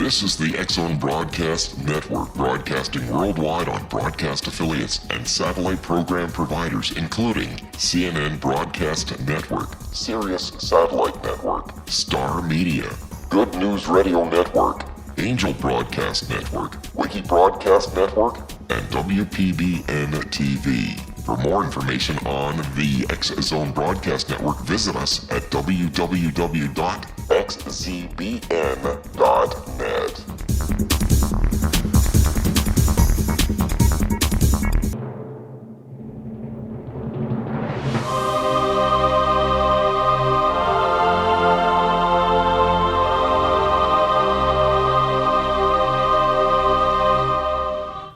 This is the X-Zone Broadcast Network, broadcasting worldwide on broadcast affiliates and satellite program providers, including CNN Broadcast Network, Sirius Satellite Network, Star Media, Good News Radio Network, Angel Broadcast Network, Wiki Broadcast Network, and WPBN TV. For more information on the X-Zone Broadcast Network, visit us at www.xzbn.net.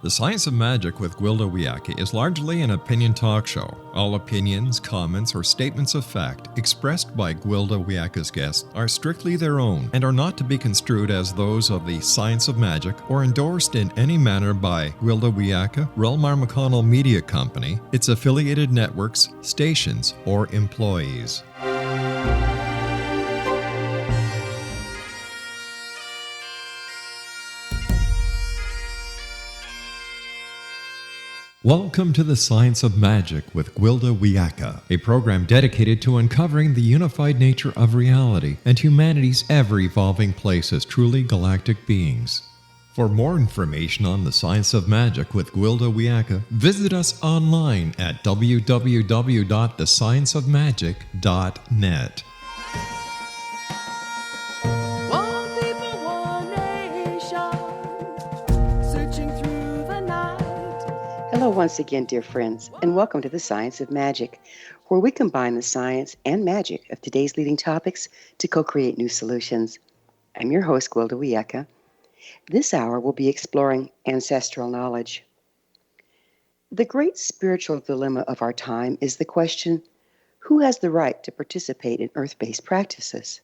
The Science of Magic with Gwilda Wiyaka is largely an opinion talk show. All opinions, comments, or statements of fact expressed by Gwilda Wiyaka's guests are strictly their own and are not to be construed as those of the Science of Magic or endorsed in any manner by Gwilda Wiyaka, Relmar McConnell Media Company, its affiliated networks, stations, or employees. Welcome to the Science of Magic with Gwilda Wiyaka, a program dedicated to uncovering the unified nature of reality and humanity's ever-evolving place as truly galactic beings. For more information on the Science of Magic with Gwilda Wiyaka, visit us online at www.thescienceofmagic.net. Hello once again, dear friends, and welcome to the Science of Magic, where we combine the science and magic of today's leading topics to co-create new solutions. I'm your host, Gwilda Wiyaka. This hour we'll be exploring ancestral knowledge. The great spiritual dilemma of our time is the question, who has the right to participate in earth-based practices?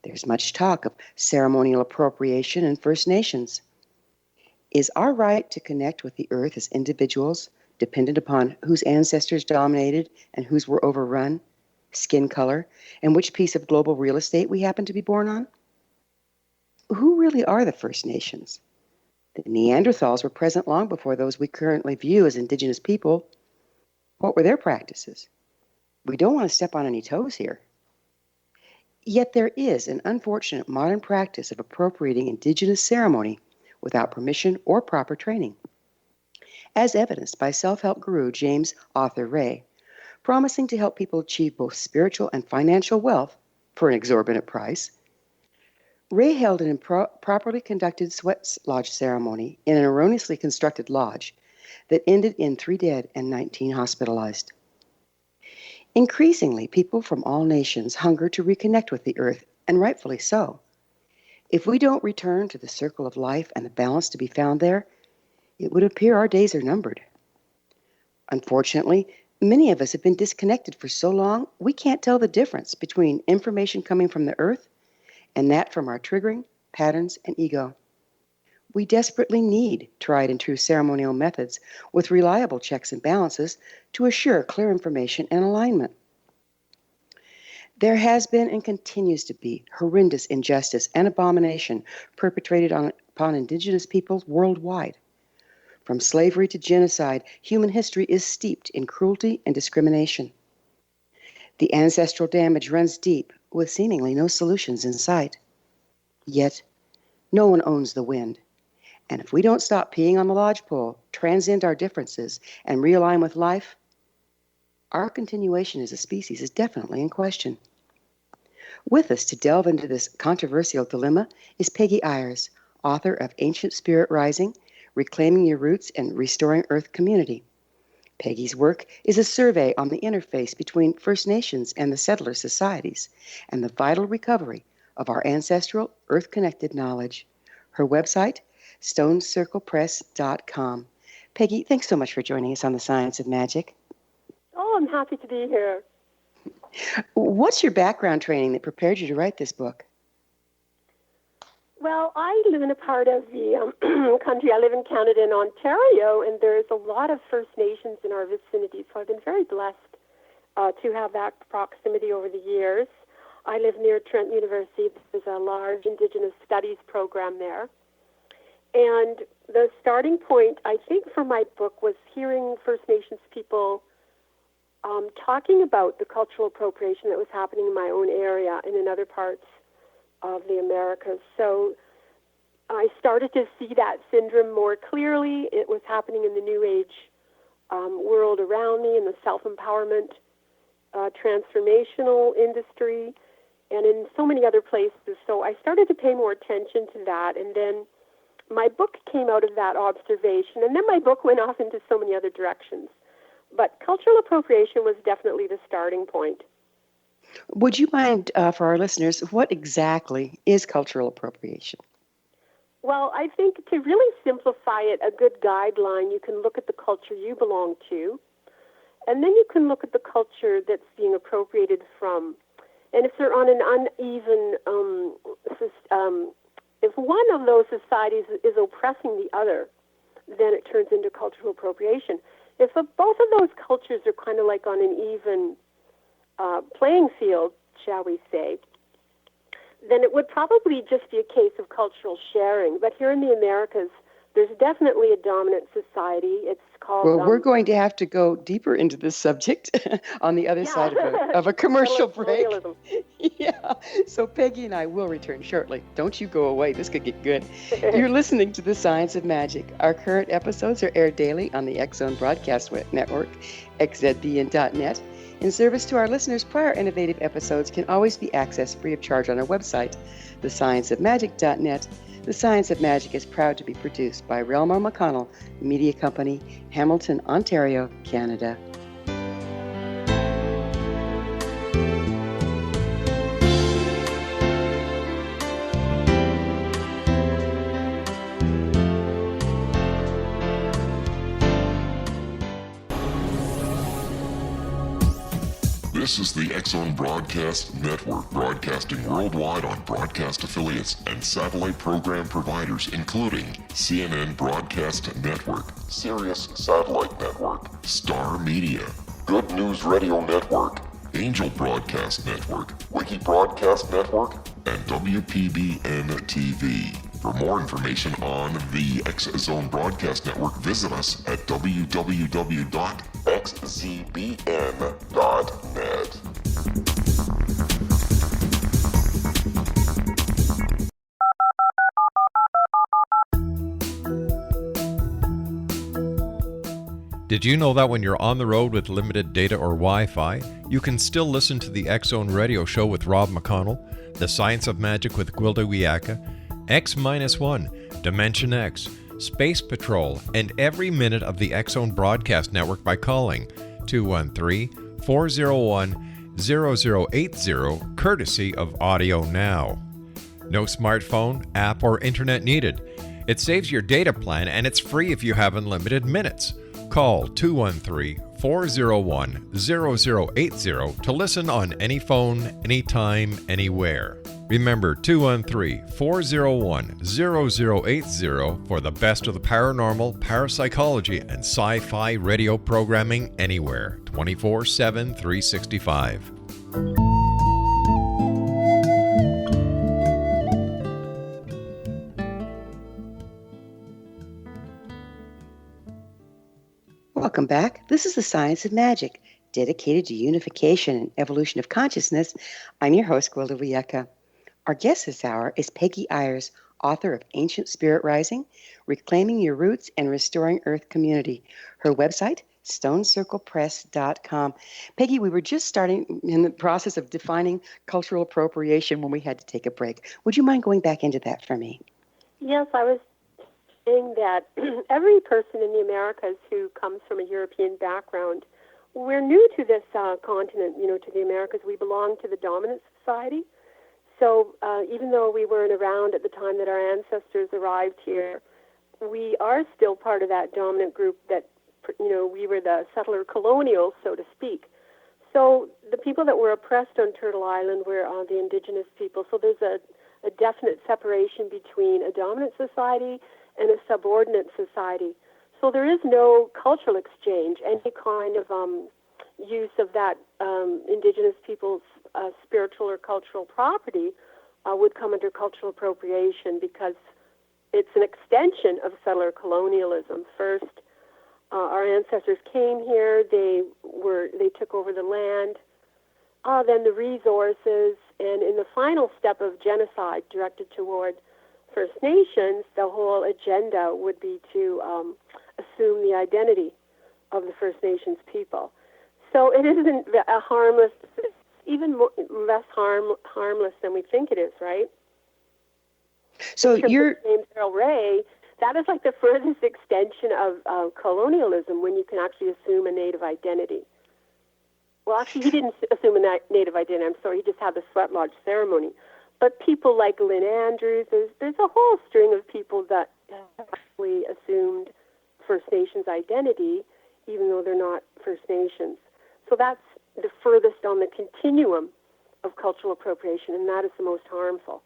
There's much talk of ceremonial appropriation in First Nations. Is our right to connect with the earth as individuals dependent upon whose ancestors dominated and whose were overrun, skin color, and which piece of global real estate we happen to be born on? Who really are the First Nations? The Neanderthals were present long before those we currently view as indigenous people. What were their practices? We don't want to step on any toes here. Yet there is an unfortunate modern practice of appropriating indigenous ceremony without permission or proper training, as evidenced by self-help guru James Arthur Ray, promising to help people achieve both spiritual and financial wealth for an exorbitant price. Ray held an improperly conducted sweat lodge ceremony in an erroneously constructed lodge that ended in 3 dead and 19 hospitalized. Increasingly, people from all nations hunger to reconnect with the earth, and rightfully so. If we don't return to the circle of life and the balance to be found there, it would appear our days are numbered. Unfortunately, many of us have been disconnected for so long, we can't tell the difference between information coming from the earth and that from our triggering, patterns, and ego. We desperately need tried and true ceremonial methods with reliable checks and balances to assure clear information and alignment. There has been and continues to be horrendous injustice and abomination perpetrated upon indigenous peoples worldwide. From slavery to genocide, human history is steeped in cruelty and discrimination. The ancestral damage runs deep with seemingly no solutions in sight. Yet, no one owns the wind. And if we don't stop peeing on the lodgepole, transcend our differences, and realign with life, our continuation as a species is definitely in question. With us to delve into this controversial dilemma is Pegi Eyers, author of Ancient Spirit Rising, Reclaiming Your Roots and Restoring Earth Community. Pegi's work is a survey on the interface between First Nations and the settler societies and the vital recovery of our ancestral, earth-connected knowledge. Her website, StoneCirclePress.com. Pegi, thanks so much for joining us on the Science of Magic. Oh, I'm happy to be here. What's your background training that prepared you to write this book? Well, I live in a part of the country. I live in Canada and Ontario, and there's a lot of First Nations in our vicinity, so I've been very blessed to have that proximity over the years. I live near Trent University. There's a large Indigenous studies program there. And the starting point, I think, for my book was hearing First Nations people talking about the cultural appropriation that was happening in my own area and in other parts of the Americas. So I started to see that syndrome more clearly. It was happening in the New Age world around me, in the self-empowerment, transformational industry, and in so many other places. So I started to pay more attention to that, and then my book came out of that observation, and then my book went off into so many other directions. But cultural appropriation was definitely the starting point. Would you mind, for our listeners, what exactly is cultural appropriation? Well, I think to really simplify it, a good guideline, you can look at the culture you belong to, and then you can look at the culture that's being appropriated from. And if they're on an uneven if one of those societies is oppressing the other, then it turns into cultural appropriation. If both of those cultures are kind of like on an even playing field, shall we say, then it would probably just be a case of cultural sharing. But here in the Americas, there's definitely a dominant society. It's called... Well, we're going to have to go deeper into this subject on the other side of a commercial break. Yeah. So Peggy and I will return shortly. Don't you go away. This could get good. You're listening to The Science of Magic. Our current episodes are aired daily on the X-Zone Broadcast Network, xzbn.net. In service to our listeners, prior innovative episodes can always be accessed free of charge on our website, thescienceofmagic.net. The Science of Magic is proud to be produced by Relmar McConnell Media Company, Hamilton, Ontario, Canada. This is the X-Zone Broadcast Network, broadcasting worldwide on broadcast affiliates and satellite program providers, including CNN Broadcast Network, Sirius Satellite Network, Star Media, Good News Radio Network, Angel Broadcast Network, Wiki Broadcast Network, and WPBN TV. For more information on the X-Zone Broadcast Network, visit us at www.xzbn.net. Did you know that when you're on the road with limited data or Wi-Fi, you can still listen to the X-Zone Radio Show with Rob McConnell, The Science of Magic with Gwilda Wiyaka, X-1, Dimension X, Space Patrol, and every minute of the X-Zone Broadcast Network by calling 213-401-0080, courtesy of Audio Now. No smartphone, app, or internet needed. It saves your data plan and it's free if you have unlimited minutes. Call 213-401-0080 to listen on any phone, anytime, anywhere. Remember 213-401-0080 for the best of the paranormal, parapsychology, and sci-fi radio programming anywhere, 24/7, 365. Welcome back. This is The Science of Magic, dedicated to unification and evolution of consciousness. I'm your host, Gwilda Wiyaka. Our guest this hour is Pegi Eyers, author of Ancient Spirit Rising, Reclaiming Your Roots and Restoring Earth Community. Her website, stonecirclepress.com. Peggy, we were just starting in the process of defining cultural appropriation when we had to take a break. Would you mind going back into that for me? Yes, I was saying that every person in the Americas who comes from a European background, we're new to this continent, to the Americas. We belong to the dominant society. So even though we weren't around at the time that our ancestors arrived here, we are still part of that dominant group that, we were the settler colonials, so to speak. So the people that were oppressed on Turtle Island were the Indigenous people. So there's a definite separation between a dominant society and a subordinate society. So there is no cultural exchange, any kind of use of that Indigenous people's spiritual or cultural property would come under cultural appropriation because it's an extension of settler colonialism. First, our ancestors came here, they took over the land, then the resources, and in the final step of genocide directed toward First Nations, the whole agenda would be to assume the identity of the First Nations people. So it isn't a harmless, even less harmless than we think it is, right? So you're James Earl Ray, that is like the furthest extension of colonialism when you can actually assume a native identity. Well, actually, he didn't assume a native identity. I'm sorry, he just had the sweat lodge ceremony. But people like Lynn Andrews, there's a whole string of people that actually assumed First Nations identity, even though they're not First Nations. So that's the furthest on the continuum of cultural appropriation, and that is the most harmful.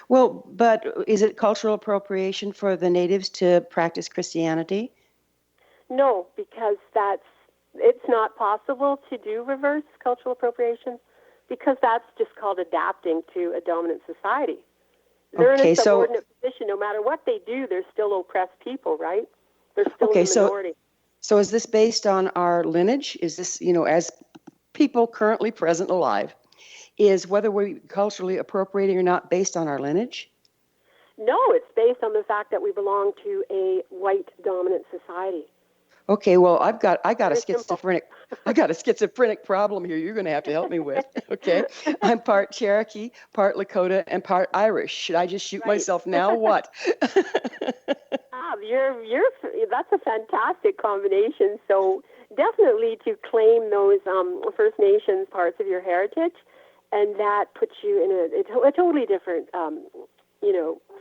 Well, but is it cultural appropriation for the natives to practice Christianity? No, because it's not possible to do reverse cultural appropriation because that's just called adapting to a dominant society. They're in a subordinate position. No matter what they do, they're still oppressed people, right? They're still in the minority. So is this based on our lineage? Is this, as people currently present alive, is whether we're culturally appropriating or not based on our lineage? No, it's based on the fact that we belong to a white dominant society. Okay, well, I got a schizophrenic problem here. You're going to have to help me with. Okay, I'm part Cherokee, part Lakota, and part Irish. Should I just shoot myself now? What? That's a fantastic combination. So definitely to claim those First Nations parts of your heritage, and that puts you in a totally different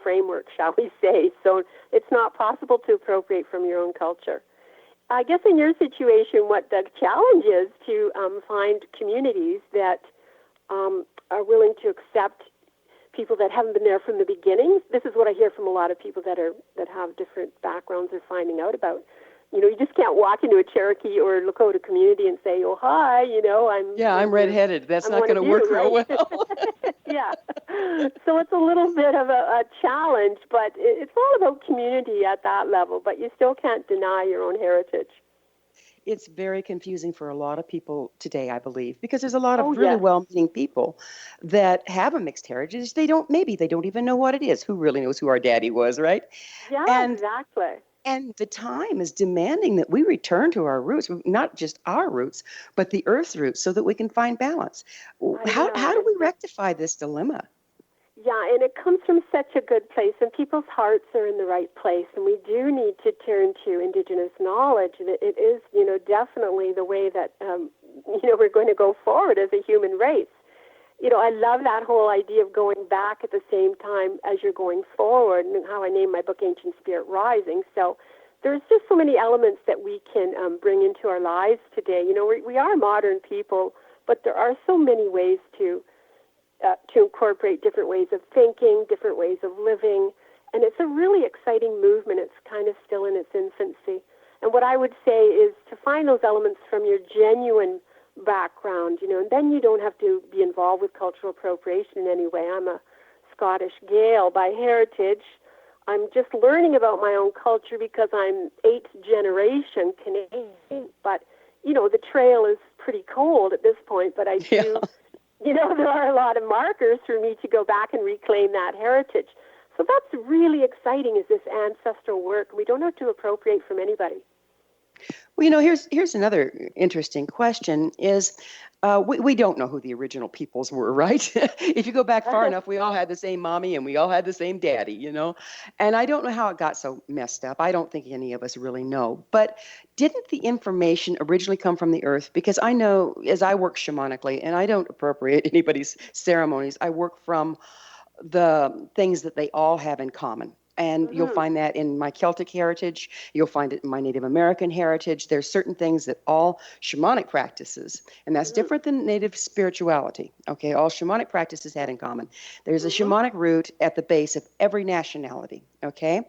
framework, shall we say. So it's not possible to appropriate from your own culture. I guess in your situation, what the challenge is to find communities that are willing to accept people that haven't been there from the beginning. This is what I hear from a lot of people that have different backgrounds are finding out about. You just can't walk into a Cherokee or Lakota community and say, "Oh, hi, I'm redheaded. That's not going to work real well." Yeah. So it's a little bit of a challenge, but it's all about community at that level, but you still can't deny your own heritage. It's very confusing for a lot of people today, I believe, because there's a lot of really well-meaning people that have a mixed heritage. They don't even know what it is. Who really knows who our daddy was, right? Yeah, exactly. And the time is demanding that we return to our roots, not just our roots, but the Earth's roots, so that we can find balance. How do we rectify this dilemma? Yeah, and it comes from such a good place, and people's hearts are in the right place, and we do need to turn to Indigenous knowledge. And it is, definitely the way that, we're going to go forward as a human race. I love that whole idea of going back at the same time as you're going forward, and how I named my book Ancient Spirit Rising. So there's just so many elements that we can bring into our lives today. We are modern people, but there are so many ways to incorporate different ways of thinking, different ways of living, and it's a really exciting movement. It's kind of still in its infancy. And what I would say is to find those elements from your genuine background, and then you don't have to be involved with cultural appropriation in any way. I'm a Scottish Gael by heritage. I'm just learning about my own culture because I'm 8th generation Canadian, but, the trail is pretty cold at this point, but I do, there are a lot of markers for me to go back and reclaim that heritage. So that's really exciting, is this ancestral work. We don't have to appropriate from anybody. Well, here's another interesting question is, we don't know who the original peoples were, right? If you go back far enough, we all had the same mommy and we all had the same daddy, and I don't know how it got so messed up. I don't think any of us really know. But didn't the information originally come from the earth? Because I know, as I work shamanically, and I don't appropriate anybody's ceremonies, I work from the things that they all have in common. And you'll find that in my Celtic heritage. You'll find it in my Native American heritage. There's certain things that all shamanic practices, and that's different than Native spirituality. Okay, all shamanic practices had in common. There's a shamanic root at the base of every nationality. Okay,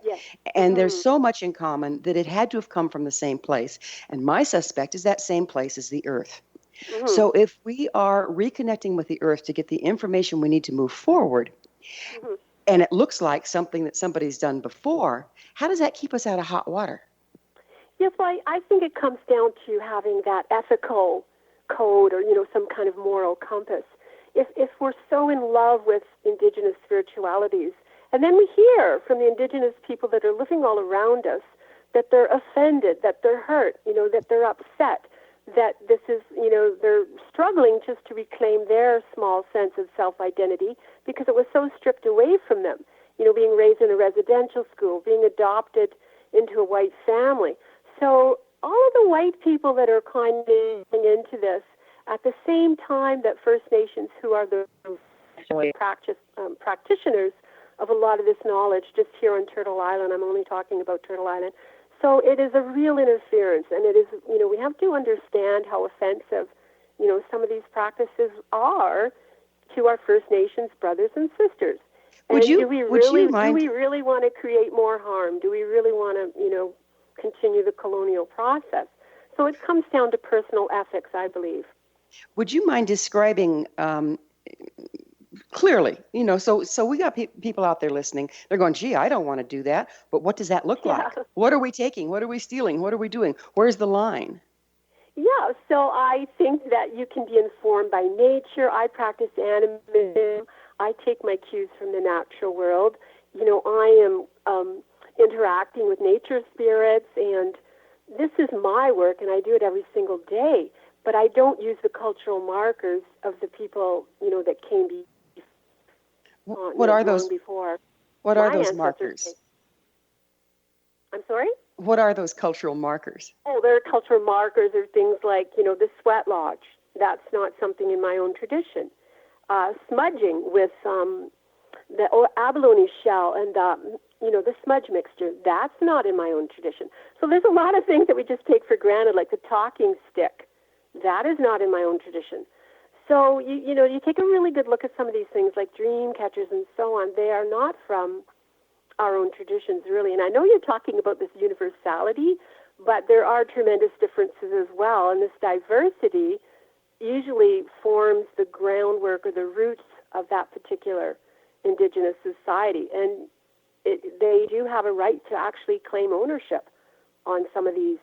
and there's so much in common that it had to have come from the same place. And my suspect is that same place is the earth. Mm-hmm. So if we are reconnecting with the earth to get the information we need to move forward, Mm-hmm. and it looks like something that somebody's done before, how does that keep us out of hot water? Yes, well, I think it comes down to having that ethical code or, some kind of moral compass. If we're so in love with Indigenous spiritualities, and then we hear from the Indigenous people that are living all around us that they're offended, that they're hurt, that they're upset, that this is, they're struggling just to reclaim their small sense of self-identity because it was so stripped away from them, being raised in a residential school, being adopted into a white family. So all of the white people that are kind of into this, at the same time that First Nations, who are the practitioners of a lot of this knowledge, just here on Turtle Island, I'm only talking about Turtle Island. So it is a real interference, and it is, we have to understand how offensive, some of these practices are to our First Nations brothers and sisters. And do we really want to create more harm? Do we really want to, continue the colonial process? So it comes down to personal ethics, I believe. Would you mind describing clearly, so we got people out there listening. They're going, gee, I don't want to do that. But what does that look like? What are we taking? What are we stealing? What are we doing? Where's the line? Yeah, so I think that you can be informed by nature. I practice animism. I take my cues from the natural world. I am interacting with nature spirits, and this is my work, and I do it every single day. But I don't use the cultural markers of the people, that came before. What are those? Before. What are those markers? I'm sorry? What are those cultural markers? Oh, there are cultural markers are things like, the sweat lodge. That's not something in my own tradition. Smudging with the abalone shell and, the smudge mixture. That's not in my own tradition. So there's a lot of things that we just take for granted, like the talking stick. That is not in my own tradition. So, you take a really good look at some of these things like dream catchers and so on. They are not from our own traditions, really. And I know you're talking about this universality, but there are tremendous differences as well. And this diversity usually forms the groundwork or the roots of that particular Indigenous society. And they do have a right to actually claim ownership on some of these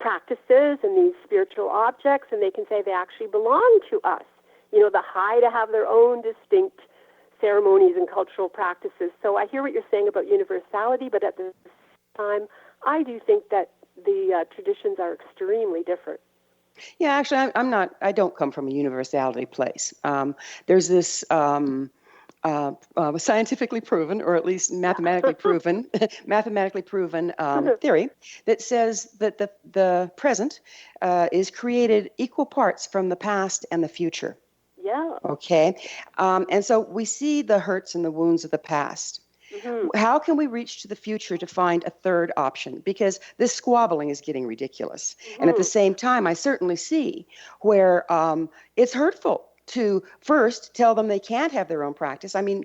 practices and these spiritual objects, and they can say they actually belong to us. The Hai to have their own distinct ceremonies and cultural practices. So I hear what you're saying about universality, but at the same time, I do think that the traditions are extremely different. Yeah, actually, I don't come from a universality place. There's this scientifically proven, or at least mathematically proven, theory that says that the present is created equal parts from the past and the future. Yeah. Okay. And so we see the hurts and the wounds of the past. Mm-hmm. How can we reach to the future to find a third option? Because this squabbling is getting ridiculous. Mm-hmm. And at the same time, I certainly see where it's hurtful to first tell them they can't have their own practice. I mean,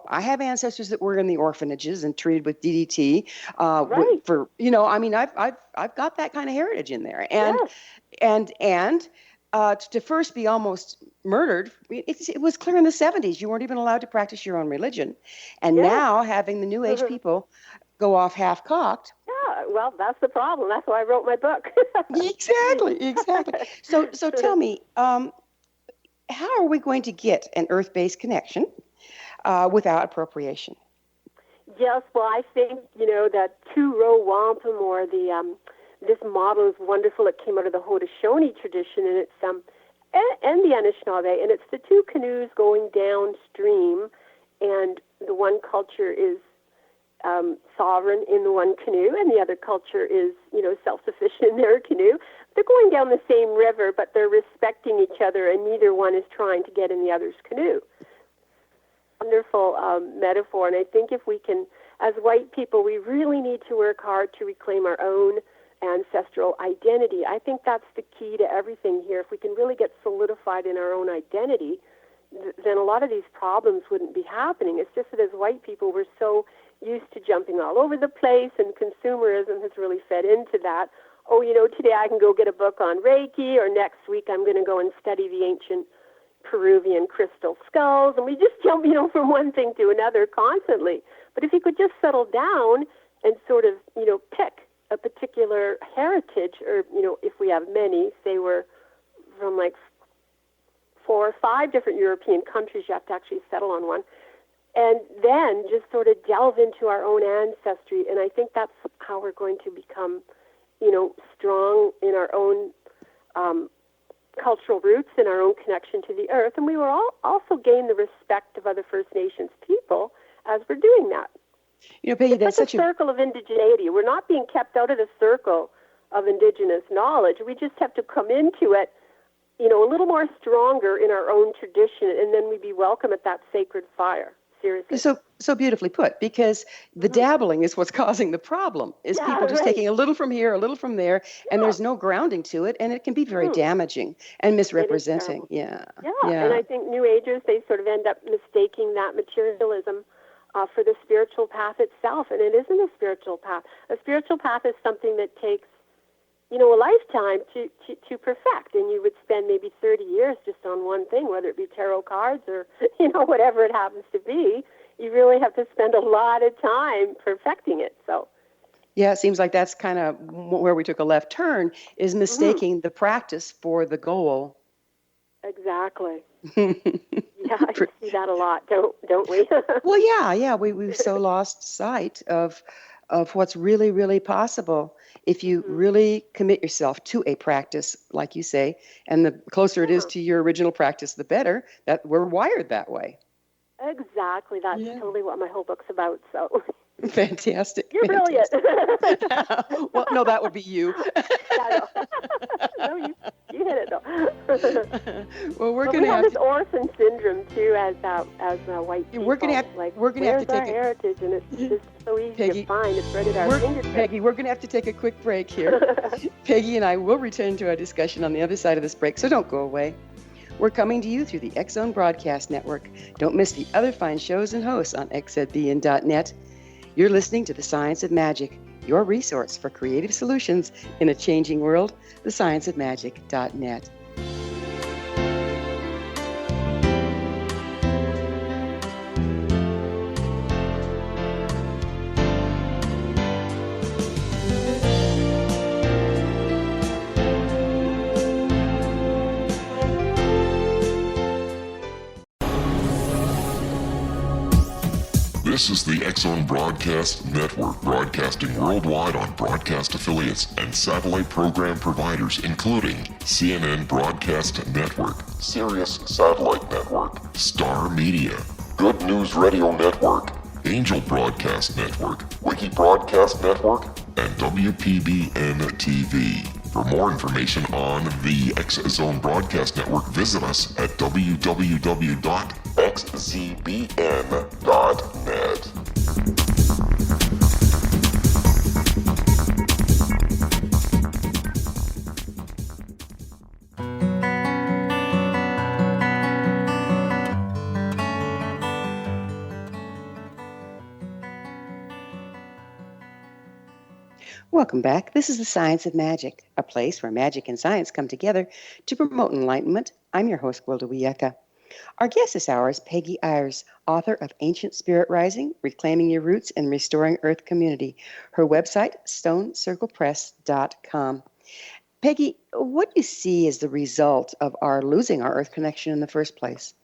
I have ancestors that were in the orphanages and treated with DDT. Right. I've got that kind of heritage in there. And yes. To first be almost murdered, it was clear in the 70s you weren't even allowed to practice your own religion. And now having the New Age people go off half-cocked. Yeah, well, that's the problem. That's why I wrote my book. Exactly. So tell me, how are we going to get an earth-based connection without appropriation? Yes, well, I think, that two-row wampum or this model is wonderful. It came out of the Haudenosaunee tradition, and it's and the Anishinaabe, and it's the two canoes going downstream, and the one culture is sovereign in the one canoe, and the other culture is, self-sufficient in their canoe. They're going down the same river, but they're respecting each other, and neither one is trying to get in the other's canoe. Wonderful metaphor, and I think if we can, as white people, we really need to work hard to reclaim our own ancestral identity. I think that's the key to everything here. If we can really get solidified in our own identity, then a lot of these problems wouldn't be happening. It's just that as white people, we're so used to jumping all over the place, and consumerism has really fed into that. oh, today I can go get a book on Reiki, or next week I'm going to go and study the ancient Peruvian crystal skulls, and we just jump, from one thing to another constantly. But if you could just settle down and sort of, pick a particular heritage, or, if we have many, say we're from like 4 or 5 different European countries, you have to actually settle on one, and then just sort of delve into our own ancestry. And I think that's how we're going to become, strong in our own cultural roots and our own connection to the earth. And we will also gain the respect of other First Nations people as we're doing that. Peggy, that's such a circle of indigeneity. We're not being kept out of the circle of Indigenous knowledge. We just have to come into it, a little more stronger in our own tradition, and then we'd be welcome at that sacred fire. Seriously. So beautifully put, because the dabbling is what's causing the problem, is people just taking a little from here, a little from there, and there's no grounding to it, and it can be very damaging and misrepresenting. Yeah. And I think New Agers, they sort of end up mistaking that materialism for the spiritual path itself, and it isn't a spiritual path. A spiritual path is something that takes, a lifetime to perfect, and you would spend maybe 30 years just on one thing, whether it be tarot cards or, whatever it happens to be. You really have to spend a lot of time perfecting it. So, yeah, it seems like that's kind of where we took a left turn, is mistaking the practice for the goal. Exactly. Yeah, I see that a lot, don't we? Well, yeah, we've so lost sight of what's really, really possible if you really commit yourself to a practice, like you say, and the closer it is to your original practice, the better. That we're wired that way. Exactly. That's totally what my whole book's about. So fantastic. You're brilliant. Well, no, that would be you. Yeah, no, you hit it though. Well, we're going to have this orphan syndrome too, as white people. We're going to have to take our heritage, and it's just so easy to find. It's right at our fingertips. Peggy, we're going to have to take a quick break here. Peggy and I will return to our discussion on the other side of this break, so don't go away. We're coming to you through the X-Zone Broadcast Network. Don't miss the other fine shows and hosts on xzbn.net. You're listening to The Science of Magic, your resource for creative solutions in a changing world, thescienceofmagic.net. This is the X-Zone Broadcast Network, broadcasting worldwide on broadcast affiliates and satellite program providers, including CNN Broadcast Network, Sirius Satellite Network, Star Media, Good News Radio Network, Angel Broadcast Network, Wiki Broadcast Network, and WPBN TV. For more information on the X-Zone Broadcast Network, visit us at www.xzbn.net. Welcome back. This is The Science of Magic, a place where magic and science come together to promote enlightenment. I'm your host, Gwilda Wiyaka. Our guest this hour is Pegi Eyers, author of Ancient Spirit Rising, Reclaiming Your Roots and Restoring Earth Community. Her website, StoneCirclePress.com. Pegi, what do you see as the result of our losing our Earth connection in the first place?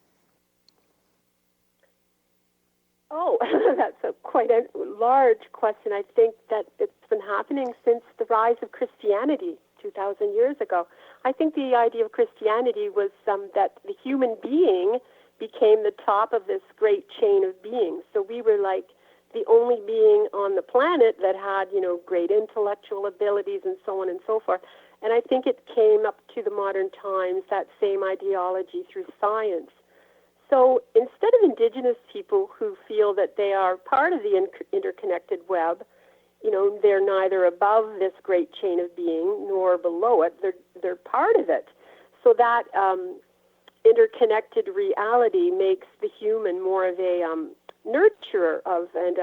Oh, that's quite a large question. I think that it's been happening since the rise of Christianity 2,000 years ago. I think the idea of Christianity was that the human being became the top of this great chain of beings. So we were like the only being on the planet that had, great intellectual abilities and so on and so forth. And I think it came up to the modern times, that same ideology through science. So instead of Indigenous people who feel that they are part of the interconnected web, they're neither above this great chain of being nor below it. They're part of it. So that interconnected reality makes the human more of a nurturer of, and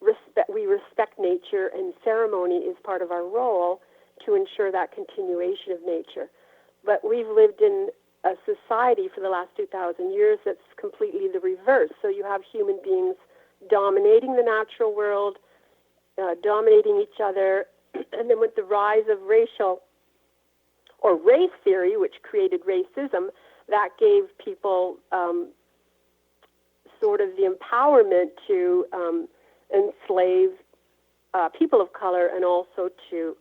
respect. We respect nature, and ceremony is part of our role. to ensure that continuation of nature. But we've lived in a society for the last 2,000 years that's completely the reverse. So you have human beings dominating the natural world, dominating each other, and then with the rise of racial or race theory, which created racism, that gave people sort of the empowerment to enslave people of color, and also to,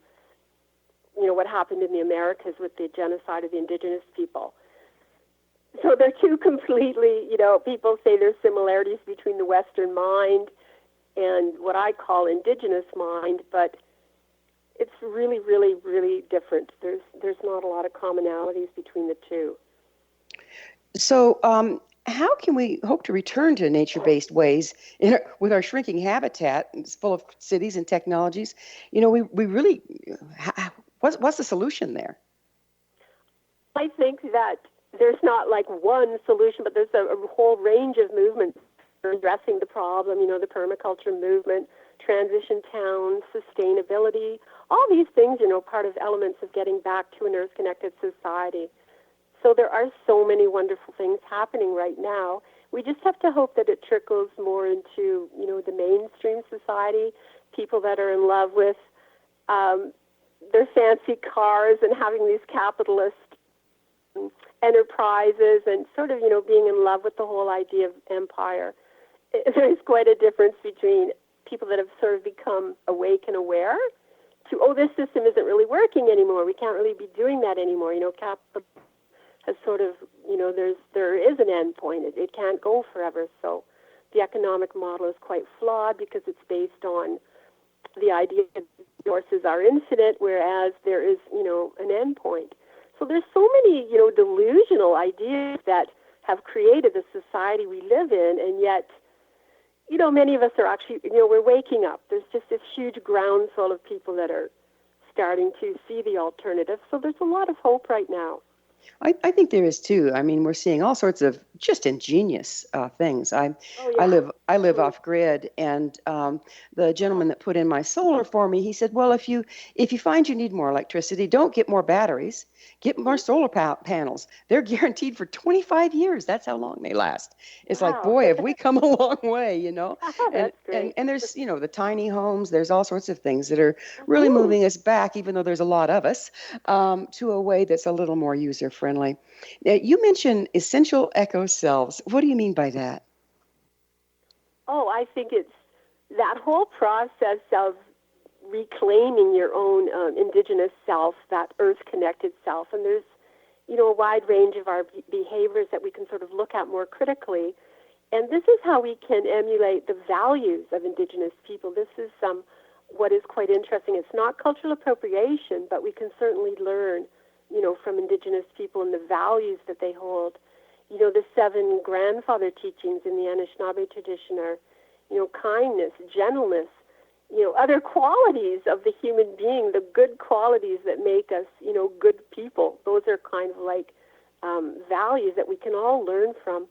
what happened in the Americas with the genocide of the Indigenous people. So they're two completely, people say there's similarities between the Western mind and what I call Indigenous mind, but it's really, really, really different. There's not a lot of commonalities between the two. So how can we hope to return to nature-based ways with our shrinking habitat? It's full of cities and technologies. We really, what's the solution there? I think that there's not like one solution, but there's a whole range of movements for addressing the problem, the permaculture movement, transition towns, sustainability, all these things, part of elements of getting back to an earth-connected society. So there are so many wonderful things happening right now. We just have to hope that it trickles more into, the mainstream society, people that are in love with their fancy cars and having these capitalist enterprises and sort of, being in love with the whole idea of empire. There's quite a difference between people that have sort of become awake and aware to, this system isn't really working anymore. We can't really be doing that anymore. Capital has sort of, there is an end point. It can't go forever. So the economic model is quite flawed because it's based on the idea that resources are infinite, whereas there is, an end point. So there's so many, delusional ideas that have created the society we live in, and yet, many of us are actually, we're waking up. There's just this huge groundswell of people that are starting to see the alternative. So there's a lot of hope right now. I think there is too. I mean, we're seeing all sorts of just ingenious things. I live off grid, and the gentleman that put in my solar for me, he said, "Well, if you find you need more electricity, don't get more batteries, get more solar panels. They're guaranteed for 25 years. That's how long they last." It's like, boy, have we come a long way, That's great. And there's the tiny homes. There's all sorts of things that are really moving us back, even though there's a lot of us, to a way that's a little more user-friendly. Now, you mentioned essential eco-selves. What do you mean by that? Oh, I think it's that whole process of reclaiming your own Indigenous self, that earth-connected self. And there's, a wide range of our behaviors that we can sort of look at more critically. And this is how we can emulate the values of Indigenous people. This is what is quite interesting. It's not cultural appropriation, but we can certainly learn, from Indigenous people and the values that they hold. The 7 grandfather teachings in the Anishinaabe tradition are, kindness, gentleness, other qualities of the human being, the good qualities that make us, good people. Those are kind of like values that we can all learn from.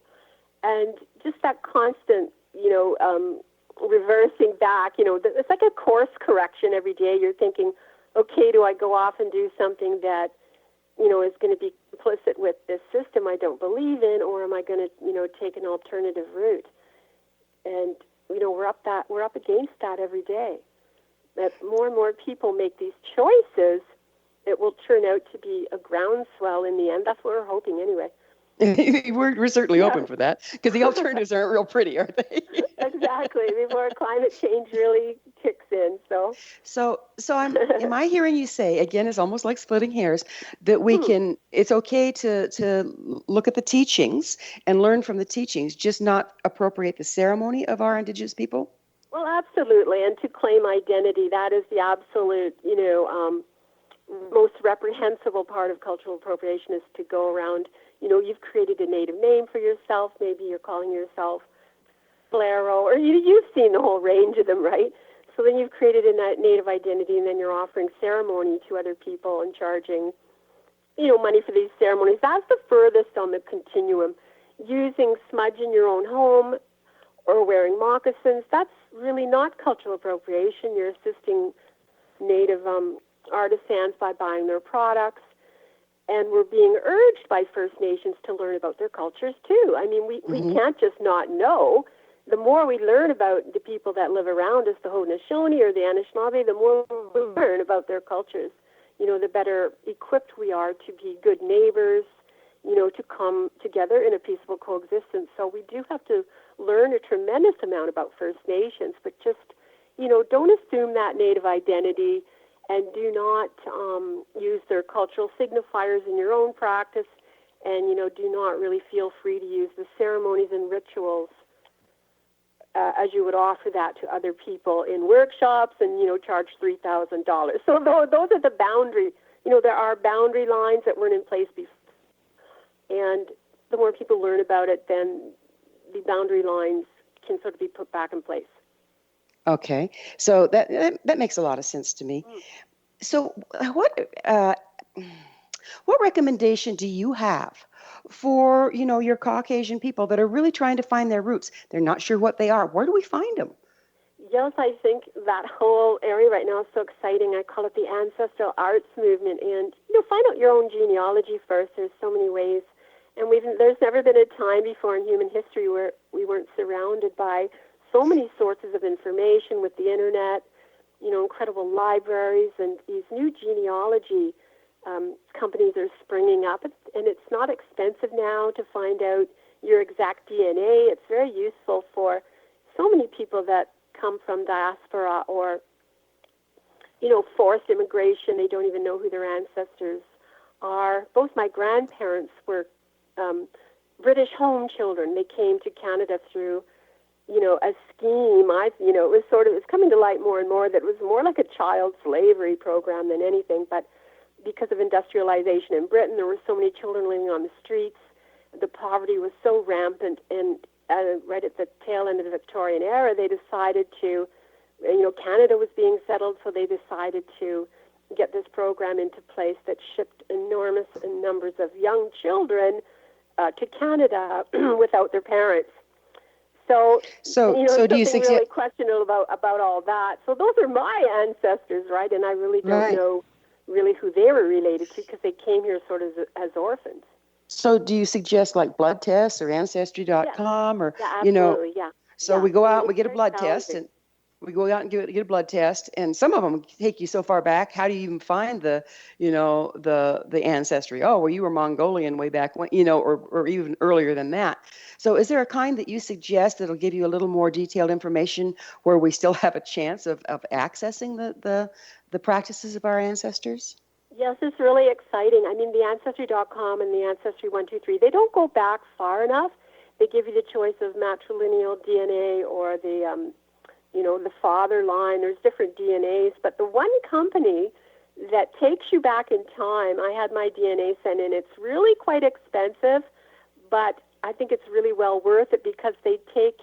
And just that constant, reversing back, it's like a course correction every day. You're thinking, okay, do I go off and do something that, is going to be complicit with this system I don't believe in, or am I going to, take an alternative route? And, we're up against that every day. As more and more people make these choices, it will turn out to be a groundswell in the end. That's what we're hoping anyway. We're certainly open for that, because the alternatives aren't real pretty, are they? Exactly. Before climate change really kicks in. So am I hearing you say, again, it's almost like splitting hairs, that it's okay to look at the teachings and learn from the teachings, just not appropriate the ceremony of our Indigenous people? Well, absolutely. And to claim identity, that is the absolute, most reprehensible part of cultural appropriation, is to go around, you've created a native name for yourself. Maybe you're calling yourself Blaireau, or you've seen the whole range of them, right? So then you've created a native identity, and then you're offering ceremony to other people and charging, money for these ceremonies. That's the furthest on the continuum. Using smudge in your own home or wearing moccasins, that's really not cultural appropriation. You're assisting native artisans by buying their products. And we're being urged by First Nations to learn about their cultures too. I mean, we can't just not know. The more we learn about the people that live around us, the Haudenosaunee or the Anishinaabe, the more we learn about their cultures. The better equipped we are to be good neighbors, to come together in a peaceful coexistence. So we do have to learn a tremendous amount about First Nations, but just, don't assume that Native identity, and do not use their cultural signifiers in your own practice, and, do not really feel free to use the ceremonies and rituals as you would offer that to other people in workshops and, charge $3,000. So those are the boundary, there are boundary lines that weren't in place before. And the more people learn about it, then the boundary lines can sort of be put back in place. Okay, so that makes a lot of sense to me. So what recommendation do you have for, your Caucasian people that are really trying to find their roots? They're not sure what they are. Where do we find them? Yes, I think that whole area right now is so exciting. I call it the ancestral arts movement. And, find out your own genealogy first. There's so many ways. And there's never been a time before in human history where we weren't surrounded by so many sources of information with the internet, incredible libraries, and these new genealogy companies are springing up. And it's not expensive now to find out your exact DNA. It's very useful for so many people that come from diaspora or, forced immigration. They don't even know who their ancestors are. Both my grandparents were British home children. They came to Canada through, a scheme. It was coming to light more and more that it was more like a child slavery program than anything. But because of industrialization in Britain, there were so many children living on the streets. The poverty was so rampant, and right at the tail end of the Victorian era, they decided to, Canada was being settled, so they decided to get this program into place that shipped enormous numbers of young children to Canada without their parents. So do you suggest really questionable about all that? So those are my ancestors, right? And I really don't know really who they were related to because they came here sort of as orphans. So do you suggest like blood tests or ancestry.com or absolutely, So we go out and we get a blood test, and we go out and get a blood test, and some of them take you so far back. How do you even find the ancestry? Oh, well, you were Mongolian way back when, or even earlier than that. So is there a kind that you suggest that'll give you a little more detailed information where we still have a chance of accessing the practices of our ancestors? Yes, it's really exciting. I mean, the Ancestry.com and the Ancestry123, they don't go back far enough. They give you the choice of matrilineal DNA or the father line. There's different DNAs. But the one company that takes you back in time, I had my DNA sent in. It's really quite expensive, but I think it's really well worth it because they take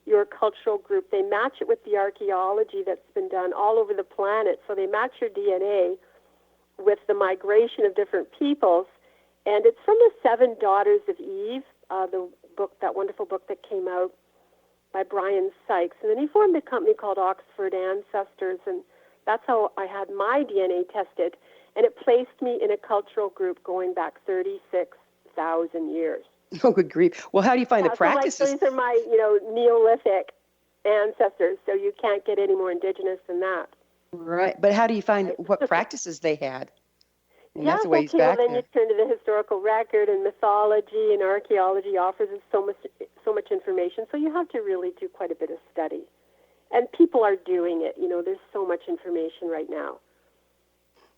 your cultural group, they match it with the archaeology that's been done all over the planet. So they match your DNA with the migration of different peoples, and it's from the Seven Daughters of Eve, the book, that wonderful book that came out by Brian Sykes. And then he formed a company called Oxford Ancestors, and that's how I had my DNA tested, and it placed me in a cultural group going back 36,000 years. Oh, good grief! Well, how do you find the practices? So these are my, Neolithic ancestors, so you can't get any more indigenous than that. Right, but how do you find what practices they had? And that's a ways back then you turn to the historical record, and mythology and archaeology offers us so much information. So you have to really do quite a bit of study, and people are doing it. There's so much information right now.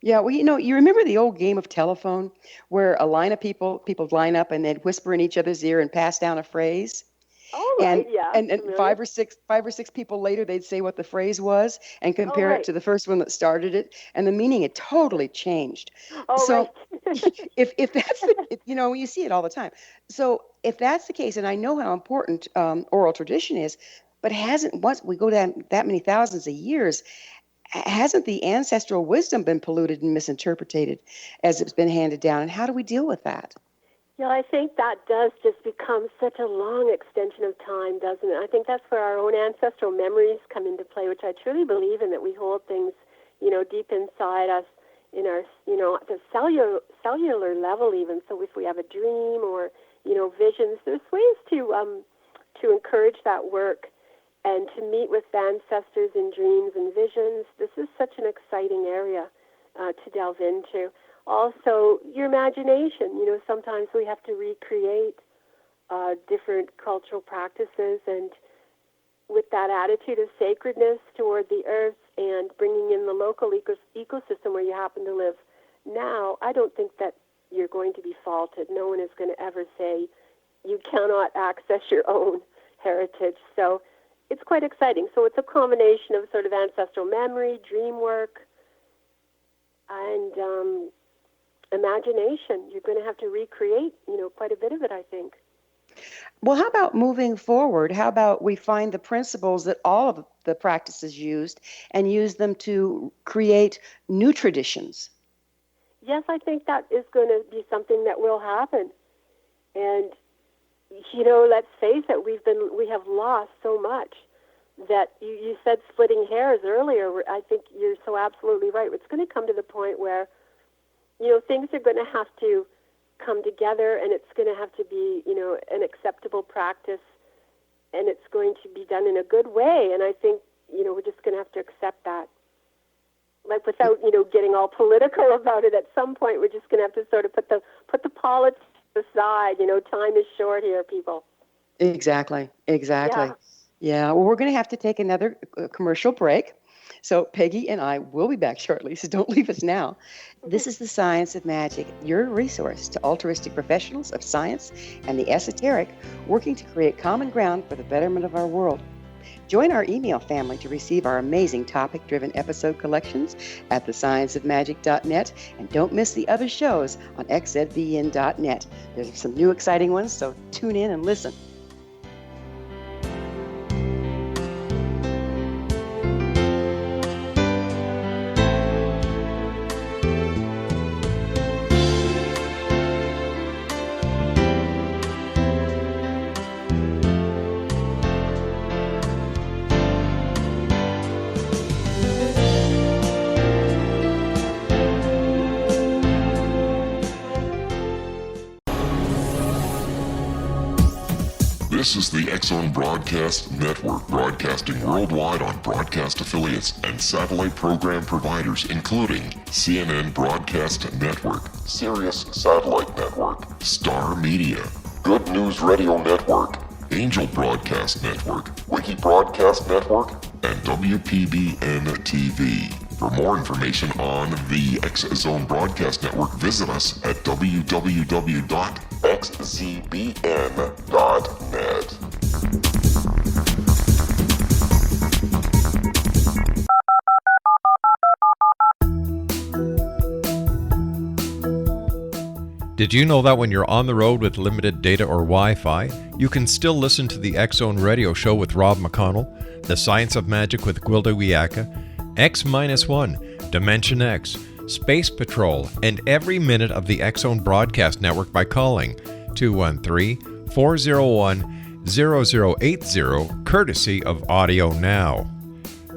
Yeah, well, you remember the old game of telephone where a line of people line up and they'd whisper in each other's ear and pass down a phrase? Oh, right, And 5 or 6 people later, they'd say what the phrase was and compare it to the first one that started it, and the meaning had totally changed. Oh, so right. if that's you see it all the time. So if that's the case, and I know how important oral tradition is, but once we go down that many thousands of years, hasn't the ancestral wisdom been polluted and misinterpreted as it's been handed down? And how do we deal with that? Yeah, I think that does just become such a long extension of time, doesn't it? I think that's where our own ancestral memories come into play, which I truly believe in, that we hold things, deep inside us, in our, at the cellular level even. So if we have a dream or, visions, there's ways to encourage that work and to meet with ancestors in dreams and visions. This is such an exciting area to delve into. Also, your imagination. Sometimes we have to recreate different cultural practices, and with that attitude of sacredness toward the earth and bringing in the local ecosystem where you happen to live now, I don't think that you're going to be faulted. No one is going to ever say you cannot access your own heritage. So it's quite exciting. So it's a combination of sort of ancestral memory, dream work, and imagination. You're going to have to recreate, quite a bit of it, I think. Well, how about moving forward? How about we find the principles that all of the practices used and use them to create new traditions? Yes, I think that is going to be something that will happen. And, let's face it, we have lost so much that you said splitting hairs earlier. I think you're so absolutely right. It's going to come to the point where, things are going to have to come together, and it's going to have to be, an acceptable practice, and it's going to be done in a good way. And I think, we're just going to have to accept that. Like, without, getting all political about it, at some point we're just going to have to sort of put the politics aside. Time is short here, people. Exactly. Yeah. Well, we're going to have to take another commercial break. So Peggy and I will be back shortly, so don't leave us now. This is The Science of Magic, your resource to altruistic professionals of science and the esoteric, working to create common ground for the betterment of our world. Join our email family to receive our amazing topic-driven episode collections at thescienceofmagic.net, and don't miss the other shows on xzbn.net. There's some new exciting ones, so tune in and listen. This is the X-Zone Broadcast Network, broadcasting worldwide on broadcast affiliates and satellite program providers, including CNN Broadcast Network, Sirius Satellite Network, Star Media, Good News Radio Network, Angel Broadcast Network, Wiki Broadcast Network, and WPBN TV. For more information on the X-Zone Broadcast Network, visit us at www.xzbn.net. Did you know that when you're on the road with limited data or Wi-Fi, you can still listen to the X-Zone Radio Show with Rob McConnell, The Science of Magic with Gwilda Wiyaka, X-1, Dimension X, Space Patrol, and every minute of the X-Zone Broadcast Network by calling 213-401-0080, courtesy of Audio Now.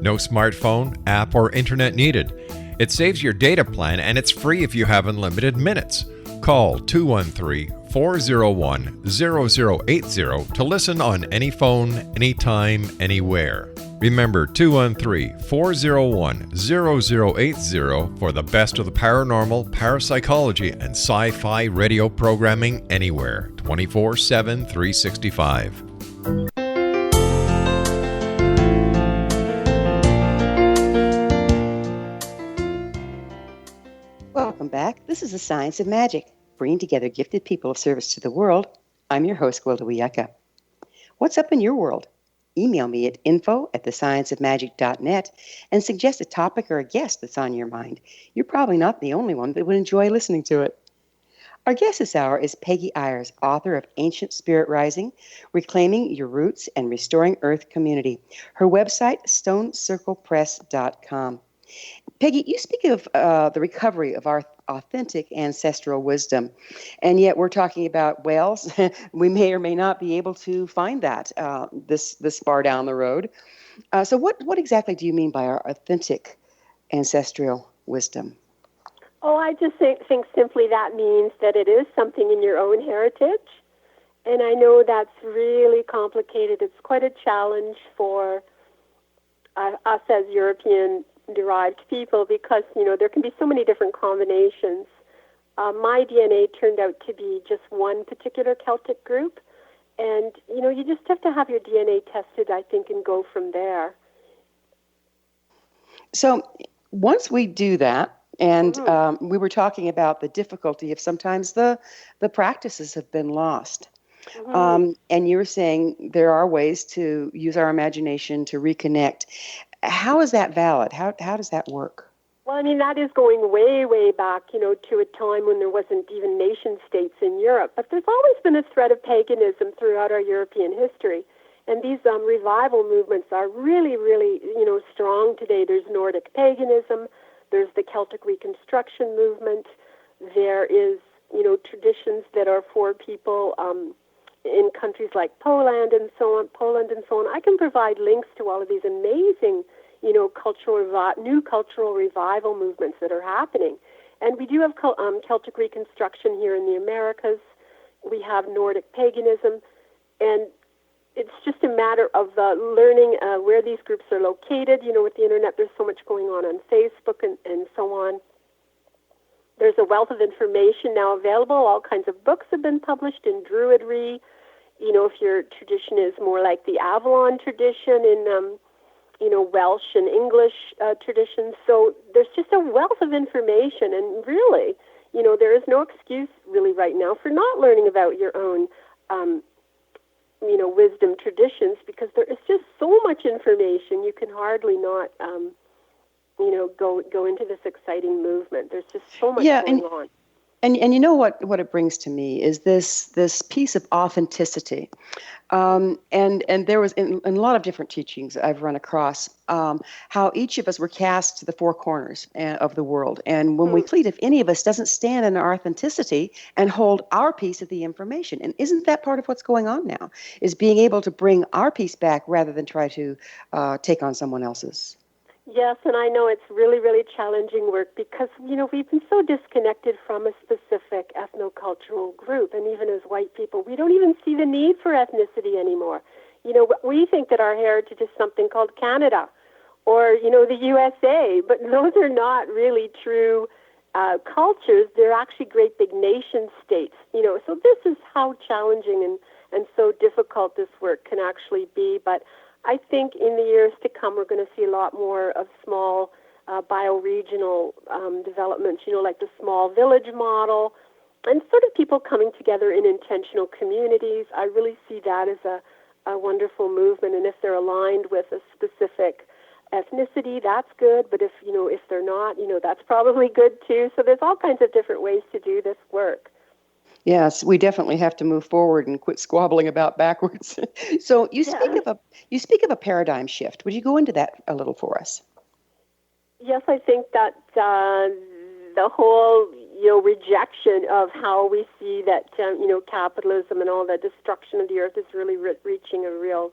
No smartphone, app, or internet needed. It saves your data plan, and it's free if you have unlimited minutes. Call 213-401-0080 to listen on any phone, anytime, anywhere. Remember 213-401-0080 for the best of the paranormal, parapsychology, and sci-fi radio programming anywhere, 24/7, 365. Welcome back. This is The Science of Magic, bringing together gifted people of service to the world. I'm your host, Gwilda Wiyaka. What's up in your world? Email me at info@thescienceofmagic.net and suggest a topic or a guest that's on your mind. You're probably not the only one that would enjoy listening to it. Our guest this hour is Pegi Eyers, author of Ancient Spirit Rising, Reclaiming Your Roots and Restoring Earth Community. Her website, stonecirclepress.com. Pegi, you speak of the recovery of our authentic ancestral wisdom, and yet we're talking about whales. We may or may not be able to find that this far down the road. So what exactly do you mean by our authentic ancestral wisdom? Oh, I just think simply that means that it is something in your own heritage. And I know that's really complicated. It's quite a challenge for us as European-derived people because, there can be so many different combinations. My DNA turned out to be just one particular Celtic group. And, you just have to have your DNA tested, I think, and go from there. So once we do that, and we were talking about the difficulty of sometimes the practices have been lost. And you were saying there are ways to use our imagination to reconnect. How is that valid? How does that work? Well, I mean, that is going way, way back, to a time when there wasn't even nation states in Europe. But there's always been a thread of paganism throughout our European history. And these revival movements are really, really, strong today. There's Nordic paganism. There's the Celtic Reconstruction movement. There is, traditions that are for people in countries like Poland and so on. I can provide links to all of these amazing, new cultural revival movements that are happening. And we do have Celtic Reconstruction here in the Americas. We have Nordic paganism. And it's just a matter of learning where these groups are located. With the internet, there's so much going on Facebook and so on. There's a wealth of information now available. All kinds of books have been published in Druidry. If your tradition is more like the Avalon tradition in, Welsh and English traditions. So there's just a wealth of information. And really, there is no excuse really right now for not learning about your own wisdom traditions, because there is just so much information. You can hardly not, go into this exciting movement. There's just so much going on. And you know what it brings to me is this piece of authenticity. And there was in a lot of different teachings I've run across how each of us were cast to the four corners of the world. And when we plead, if any of us doesn't stand in our authenticity and hold our piece of the information, and isn't that part of what's going on now, is being able to bring our piece back rather than try to take on someone else's. Yes, and I know it's really, really challenging work because, we've been so disconnected from a specific ethnocultural group. And even as white people, we don't even see the need for ethnicity anymore. We think that our heritage is something called Canada or, the USA, but those are not really true cultures. They're actually great big nation states, So this is how challenging and so difficult this work can actually be. But I think in the years to come, we're going to see a lot more of small bioregional developments, like the small village model, and sort of people coming together in intentional communities. I really see that as a wonderful movement, and if they're aligned with a specific ethnicity, that's good, but if they're not, that's probably good too. So there's all kinds of different ways to do this work. Yes, we definitely have to move forward and quit squabbling about backwards. So you speak of a paradigm shift. Would you go into that a little for us? Yes, I think that the whole rejection of how we see that capitalism and all the destruction of the earth is really reaching a real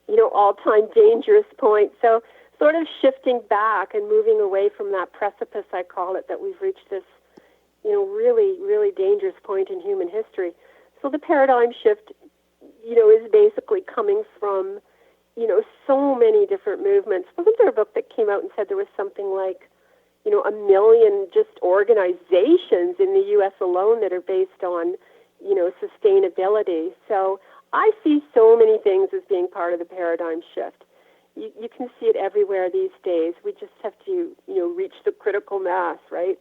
all-time dangerous point. So sort of shifting back and moving away from that precipice, I call it, that we've reached this really, really dangerous point in human history. So the paradigm shift, is basically coming from, so many different movements. Wasn't there a book that came out and said there was something like, 1 million just organizations in the U.S. alone that are based on, sustainability? So I see so many things as being part of the paradigm shift. You can see it everywhere these days. We just have to, reach the critical mass, right?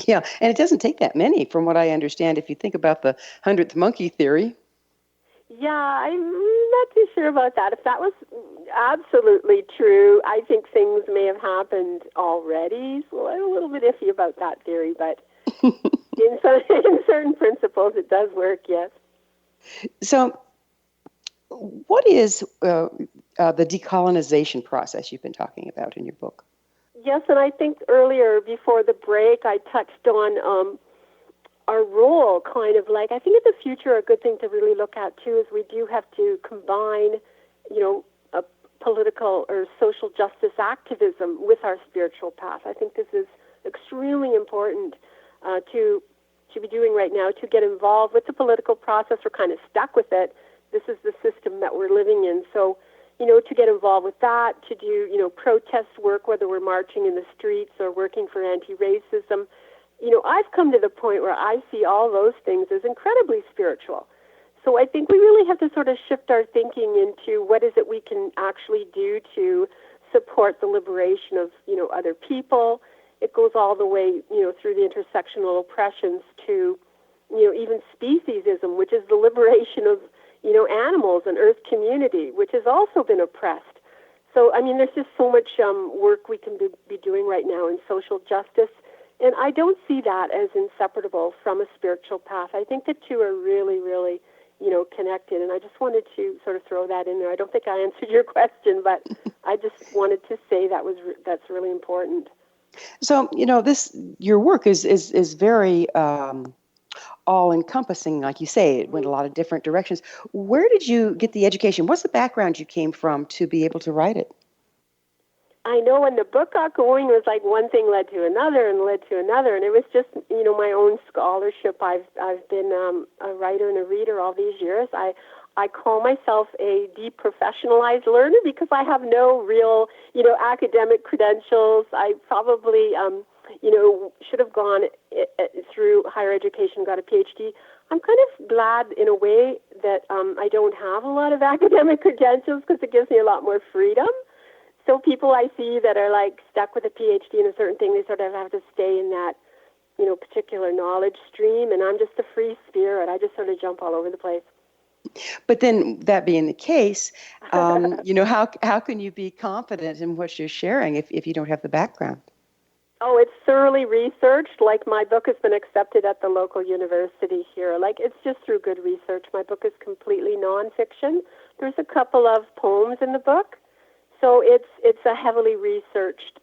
Yeah, and it doesn't take that many, from what I understand, if you think about the 100th monkey theory. Yeah, I'm not too sure about that. If that was absolutely true, I think things may have happened already. So I'm a little bit iffy about that theory, but in certain principles, it does work, yes. So what is the decolonization process you've been talking about in your book? Yes, and I think earlier, before the break, I touched on our role, kind of like, I think in the future, a good thing to really look at, too, is we do have to combine, a political or social justice activism with our spiritual path. I think this is extremely important to be doing right now, to get involved with the political process. We're kind of stuck with it. This is the system that we're living in. So, to get involved with that, to do, protest work, whether we're marching in the streets or working for anti-racism. I've come to the point where I see all those things as incredibly spiritual. So I think we really have to sort of shift our thinking into what is it we can actually do to support the liberation of, other people. It goes all the way, through the intersectional oppressions to, even speciesism, which is the liberation of, animals and earth community, which has also been oppressed. So, there's just so much work we can be doing right now in social justice. And I don't see that as inseparable from a spiritual path. I think the two are really, really, connected. And I just wanted to sort of throw that in there. I don't think I answered your question, but I just wanted to say that's really important. So, your work is very all-encompassing, like you say. It went a lot of different directions. Where did you get the education? What's the background you came from to be able to write it? I know when the book got going, it was like one thing led to another and led to another, and it was just, my own scholarship. I've been a writer and a reader all these years. I call myself a deprofessionalized learner because I have no real, academic credentials. I probably, should have gone through higher education, got a PhD. I'm kind of glad in a way that I don't have a lot of academic credentials because it gives me a lot more freedom. So people I see that are like stuck with a PhD in a certain thing, they sort of have to stay in that, particular knowledge stream. And I'm just a free spirit. I just sort of jump all over the place. But then, that being the case, how can you be confident in what you're sharing if you don't have the background? Oh, it's thoroughly researched. Like, my book has been accepted at the local university here. Like, it's just through good research. My book is completely nonfiction. There's a couple of poems in the book. So it's a heavily researched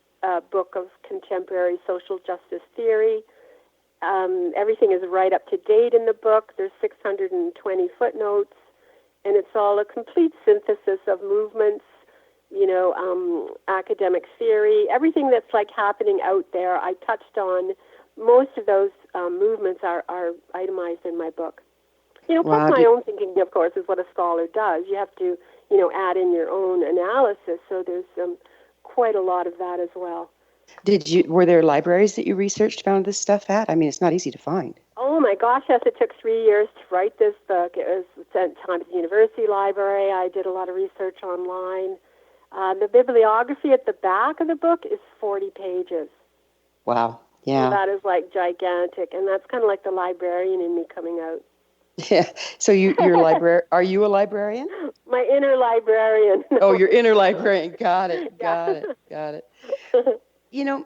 book of contemporary social justice theory. Everything is right up to date in the book. There's 620 footnotes, and it's all a complete synthesis of movements, academic theory, everything that's like happening out there. I touched on most of those movements are itemized in my book. Plus my own thinking, of course, is what a scholar does. You have to, add in your own analysis. So there's quite a lot of that as well. Were there libraries that you researched, found this stuff at? It's not easy to find. Oh my gosh, yes, it took 3 years to write this book. It was sent to the university library. I did a lot of research online. The bibliography at the back of the book is 40 pages. Wow, yeah. So that is like gigantic, and that's kind of like the librarian in me coming out. Yeah. So you're are you a librarian? My inner librarian. Oh, your inner librarian. Got it. And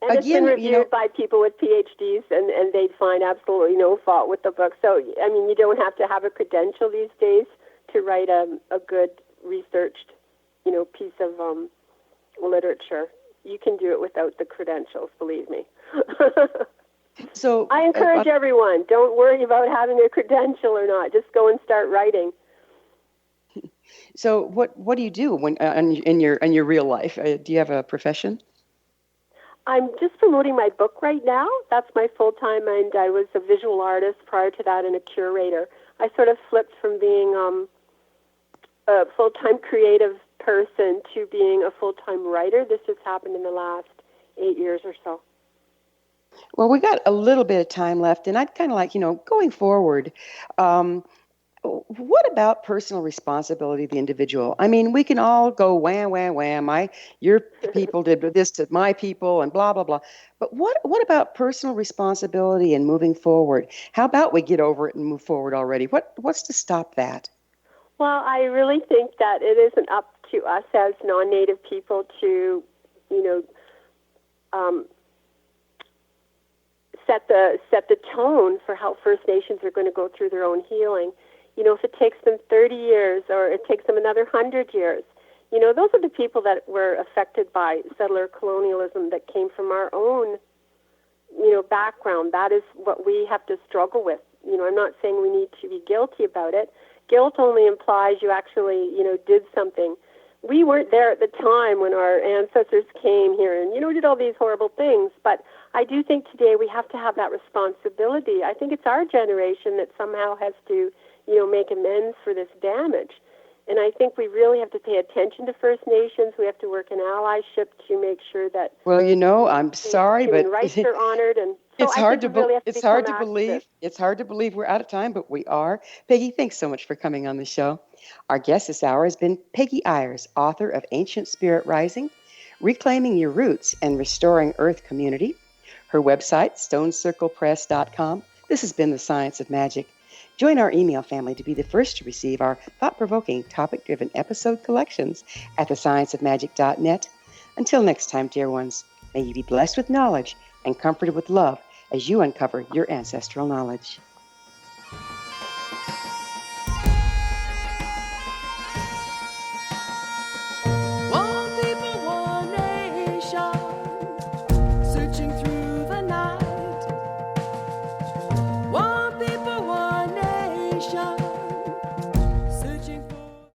it's been reviewed by people with PhDs, and they'd find absolutely no fault with the book. So, you don't have to have a credential these days to write a good researched, piece of literature. You can do it without the credentials, believe me. So I encourage everyone, don't worry about having a credential or not. Just go and start writing. So what do you do when in your real life? Do you have a profession? I'm just promoting my book right now. That's my full-time, and I was a visual artist prior to that and a curator. I sort of flipped from being a full-time creative person to being a full-time writer. This just happened in the last 8 years or so. Well, we got a little bit of time left, and I'd kind of like, going forward, what about personal responsibility of the individual? We can all go wham, wham, wham. Your people did this to my people and blah, blah, blah. But what about personal responsibility and moving forward? How about we get over it and move forward already? What's to stop that? Well, I really think that it isn't up to us as non-Native people to, set the tone for how First Nations are going to go through their own healing. If it takes them 30 years or it takes them another 100 years, those are the people that were affected by settler colonialism that came from our own, background. That is what we have to struggle with. I'm not saying we need to be guilty about it. Guilt only implies you actually, did something. we weren't there at the time when our ancestors came here and, did all these horrible things. But I do think today we have to have that responsibility. I think it's our generation that somehow has to, make amends for this damage. And I think we really have to pay attention to First Nations. We have to work in allyship to make sure that. Well, I'm sorry, human but rights are honored, and so it's hard to really it's hard to believe. It's hard to believe we're out of time, but we are. Peggy, thanks so much for coming on the show. Our guest this hour has been Pegi Eyers, author of Ancient Spirit Rising, Reclaiming Your Roots and Restoring Earth Community. Her website, stonecirclepress.com. This has been The Science of Magic. Join our email family to be the first to receive our thought-provoking, topic-driven episode collections at thescienceofmagic.net. Until next time, dear ones, may you be blessed with knowledge and comforted with love as you uncover your ancestral knowledge.